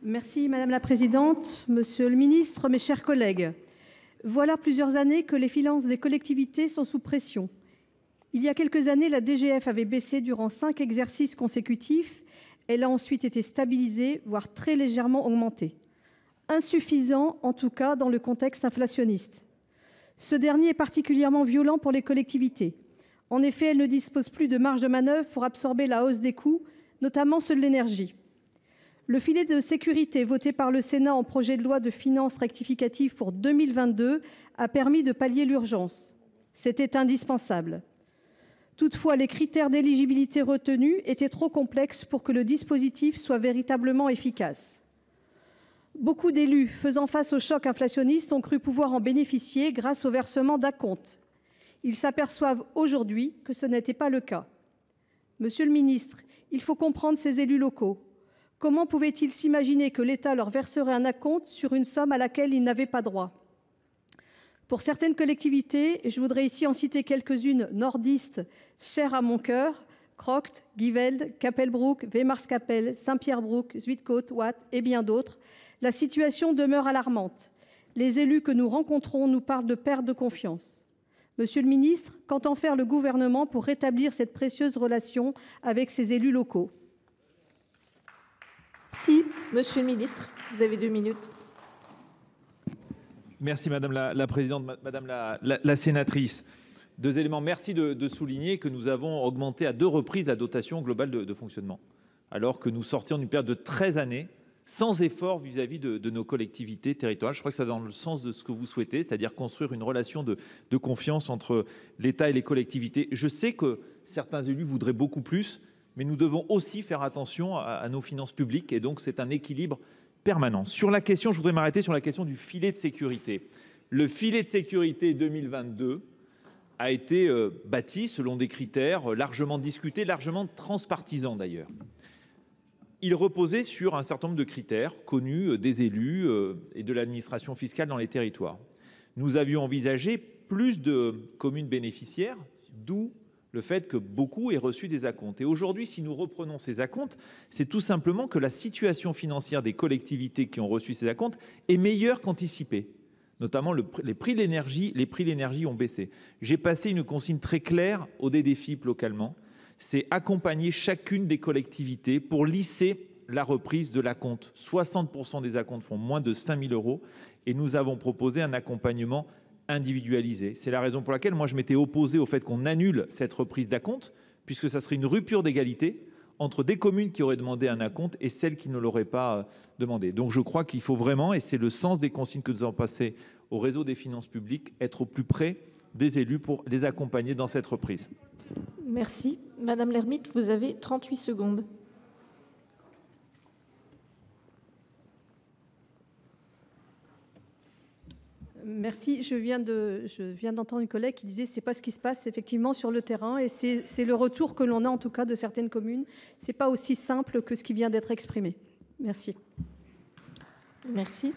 Merci Madame la Présidente, Monsieur le Ministre, mes chers collègues. Voilà plusieurs années que les finances des collectivités sont sous pression. Il y a quelques années, la DGF avait baissé durant 5 exercices consécutifs. Elle a ensuite été stabilisée, voire très légèrement augmentée. Insuffisant, en tout cas, dans le contexte inflationniste. Ce dernier est particulièrement violent pour les collectivités. En effet, elles ne disposent plus de marge de manœuvre pour absorber la hausse des coûts, notamment ceux de l'énergie. Le filet de sécurité voté par le Sénat en projet de loi de finances rectificative pour 2022 a permis de pallier l'urgence. C'était indispensable. Toutefois, les critères d'éligibilité retenus étaient trop complexes pour que le dispositif soit véritablement efficace. Beaucoup d'élus faisant face au choc inflationniste ont cru pouvoir en bénéficier grâce au versement d'acomptes. Ils s'aperçoivent aujourd'hui que ce n'était pas le cas. Monsieur le ministre, il faut comprendre ces élus locaux. Comment pouvaient-ils s'imaginer que l'État leur verserait un acompte sur une somme à laquelle ils n'avaient pas droit ? Pour certaines collectivités, et je voudrais ici en citer quelques-unes nordistes chères à mon cœur, Croct, Givelde, Capelbroek, Wemarskapelle, Saint-Pierre-Brook, Zuidcote, Watt et bien d'autres, la situation demeure alarmante. Les élus que nous rencontrons nous parlent de perte de confiance. Monsieur le ministre, qu'entend faire le gouvernement pour rétablir cette précieuse relation avec ces élus locaux ? Merci, monsieur le ministre. Vous avez 2 minutes. Merci Madame la Présidente, Madame la Sénatrice. 2 éléments. Merci de souligner que nous avons augmenté à 2 reprises la dotation globale de fonctionnement, alors que nous sortions d'une période de 13 années sans effort vis-à-vis de nos collectivités territoriales. Je crois que ça va dans le sens de ce que vous souhaitez, c'est-à-dire construire une relation de confiance entre l'État et les collectivités. Je sais que certains élus voudraient beaucoup plus, mais nous devons aussi faire attention à nos finances publiques et donc c'est un équilibre permanent. Sur la question, je voudrais m'arrêter sur la question du filet de sécurité. Le filet de sécurité 2022 a été bâti selon des critères largement discutés, largement transpartisans d'ailleurs. Il reposait sur un certain nombre de critères connus des élus et de l'administration fiscale dans les territoires. Nous avions envisagé plus de communes bénéficiaires, d'où le fait que beaucoup aient reçu des acomptes. Et aujourd'hui, si nous reprenons ces acomptes, c'est tout simplement que la situation financière des collectivités qui ont reçu ces acomptes est meilleure qu'anticipée. Notamment, les prix de l'énergie ont baissé. J'ai passé une consigne très claire au DDFiP localement. C'est accompagner chacune des collectivités pour lisser la reprise de l'acompte. 60% des acomptes font moins de 5 000 € et nous avons proposé un accompagnement individualisé. C'est la raison pour laquelle moi je m'étais opposé au fait qu'on annule cette reprise d'acompte, puisque ça serait une rupture d'égalité entre des communes qui auraient demandé un acompte et celles qui ne l'auraient pas demandé. Donc je crois qu'il faut vraiment, et c'est le sens des consignes que nous avons passées au réseau des finances publiques, être au plus près des élus pour les accompagner dans cette reprise. Merci. Madame Lermite, vous avez 38 secondes. Merci. Je viens d'entendre une collègue qui disait que ce n'est pas ce qui se passe effectivement sur le terrain et c'est le retour que l'on a en tout cas de certaines communes. Ce n'est pas aussi simple que ce qui vient d'être exprimé. Merci. Merci.